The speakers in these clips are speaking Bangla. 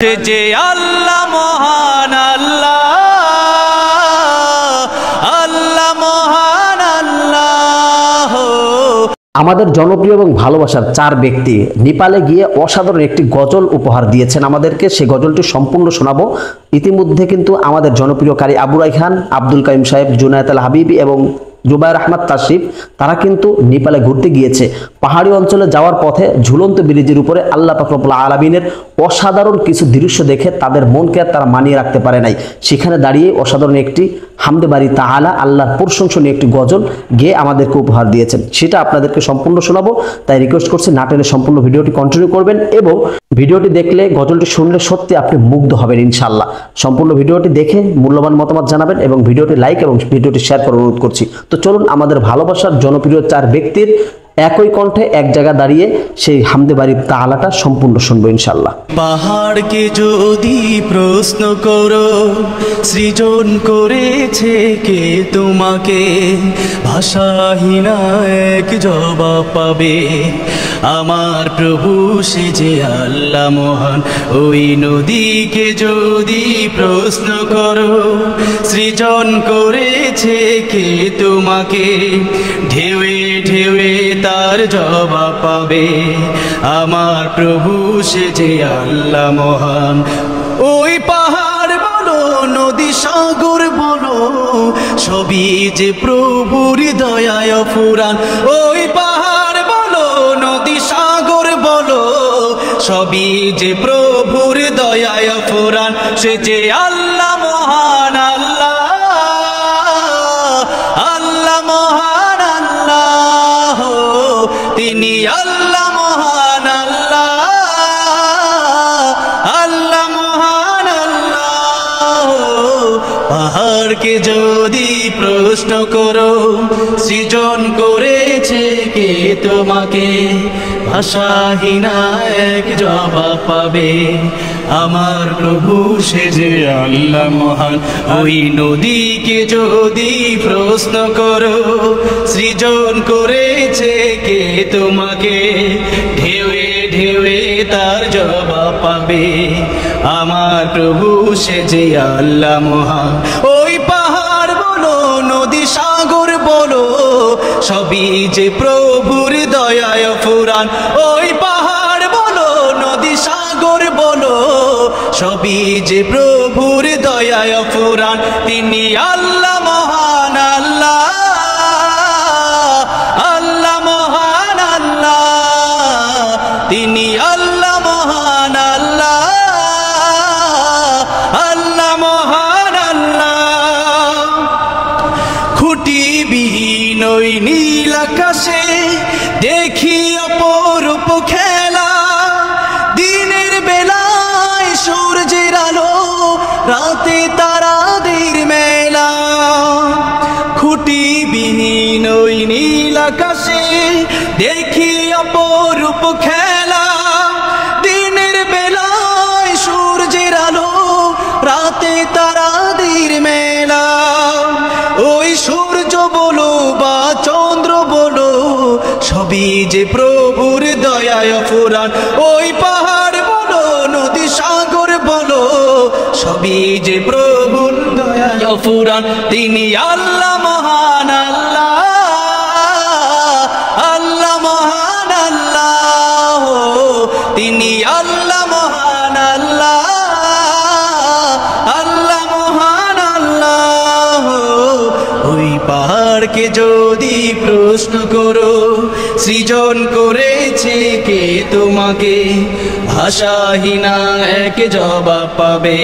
যে আল্লাহ মহান আল্লাহ, আল্লাহ মহান আল্লাহ। আমাদের জনপ্রিয় এবং ভালোবাসার চার ব্যক্তি নেপালে গিয়ে অসাধারণ একটি গজল উপহার দিয়েছেন আমাদেরকে। সেই গজলটি সম্পূর্ণ শোনাবো। ইতিমধ্যে কিন্তু আমাদের জনপ্রিয় কারি আবু রায়হান, আব্দুল কাইম সাহেব, জুনায়েদ আল হাবিবি এবং জুবায়ের আহমদ তাশরিফ তারা কিন্তু নেপালে ঘুরতে গিয়েছে। পাহাড়ি অঞ্চলে যাওয়ার পথে ঝুলন্ত ব্রিজের উপরে আল্লাহ পাক রব্বুল আলামিনের অসাধারণ কিছু দৃশ্য দেখে তাদের মনকে আর তারা মানিয়ে রাখতে পারে নাই। সেখানে দাঁড়িয়ে অসাধারণ একটি হামদে বারি তাআলা আল্লাহর প্রশংসনীয় একটি গজল গেয়ে আমাদেরকে উপহার দিয়েছেন। সেটা আপনাদেরকে সম্পূর্ণ শোনাবো। তাই রিকোয়েস্ট করছি না টেনে সম্পূর্ণ ভিডিওটি কন্টিনিউ করবেন এবং ভিডিওটি দেখলে গজলটি শুনলে সত্যি আপনি মুগ্ধ হবেন ইনশাআল্লাহ। সম্পূর্ণ ভিডিওটি দেখে মূল্যবান মতামত জানাবেন এবং ভিডিওটি লাইক এবং ভিডিওটি শেয়ার করার অনুরোধ করছি। তো চলুন আমাদের ভালোবাসার জনপ্রিয় চার ব্যক্তির একই কণ্ঠে এক জায়গা দাঁড়িয়ে সেই হামদে বারি তাআলাটা সম্পূর্ণ শুনবো ইনশাআল্লাহ। পাহাড়কে যদি প্রশ্ন করো সৃজন করেছে কে তোমাকে, ভাষাহীন এক জবাব পাবে আমার প্রভু সে যে আল্লাহ মহান। ওই নদীকে যদি প্রশ্ন করো সৃজন করেছে কে তোমাকে, ঢেউে ঢেউে তার জবাব পাবে আমার প্রভু সে যে আল্লাহ মহান। ওই পাহাড় বলো নদী সাগর বলো সবই যে প্রভুর দয়ায় ফুরান। ওই পাহাড় বলো নদী সাগর বলো সবই যে প্রভুর দয়ায় ফুরান। সে যে আল্লাহ মহান আল্লাহ, আল্লাহ মহান আল্লাহ। তিনি আল্লাহ মহান আল্লাহ, আল্লাহ মহান আল্লাহ। পাহাড়কে যদি প্রশ্ন করো সৃজন করেছে কে তোমাকে, ভাষাহীন এক জবাব পাবে আমার প্রভু সে যে আল্লাহ মহান। ওই নদীকে যদি প্রশ্ন করো সৃজন করেছে কে তোমাকে, ঢেউে ঢেউে তার জবাব পাবে আমার প্রভু সে যে আল্লাহ মহান। ওই পাহাড় বলো নদী সাগর বলো সবই যে প্রভুর দয়ায় ফুরান। ওই পাহাড় বলো নদী সাগর বলো সবই যে প্রভুর দয়ায় ফুরান। তিনি আল্লাহ মহান আল্লাহ, আল্লাহ মহান আল্লাহ। তিনি আল্লাহ মহান আল্লাহ, আল্লাহ মহান আল্লাহ। খুঁটিবিহীন ওই নীল আকাশে দেখি অপরূপ খেলা, দিনের বেলায় সূর্যের আলো রাতে তারাদের মেলা। খুঁটিবিহীন ওই নীল আকাশে দেখি অপরূপ খেলা, দিনের বেলায় সূর্যের আলো রাতে তারাদের মেলা। ওই সূর্য বলো বা চন্দ্র বলো সবই যে প্রভুর দয়ায় ফুরান। ওই পাহাড় বলো নদী সাগর বলো সবই যে প্রভুর দয়ায় ফুরান। তিনি আল্লাহ মহান আল্লাহ, আল্লাহ মহান আল্লাহ। তিনি আল্লাহ মহান আল্লাহ, আল্লাহ মহান আল্লাহ। ওই পাহাড়কে যদি প্রশ্ন করো সৃজন করেছে কে তোমাকে, ভাষাহীন এক জবাব পাবে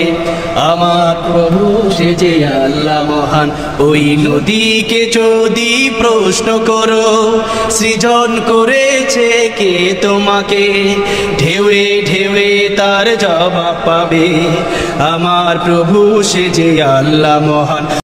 আমার প্রভু সে যে আল্লাহ মহান। ওই নদীকে যদি প্রশ্ন করো সৃজন করেছে কে তোমাকে, ঢেউে ঢেউে তার জবাব পাবে আমার প্রভু সে যে আল্লাহ মহান।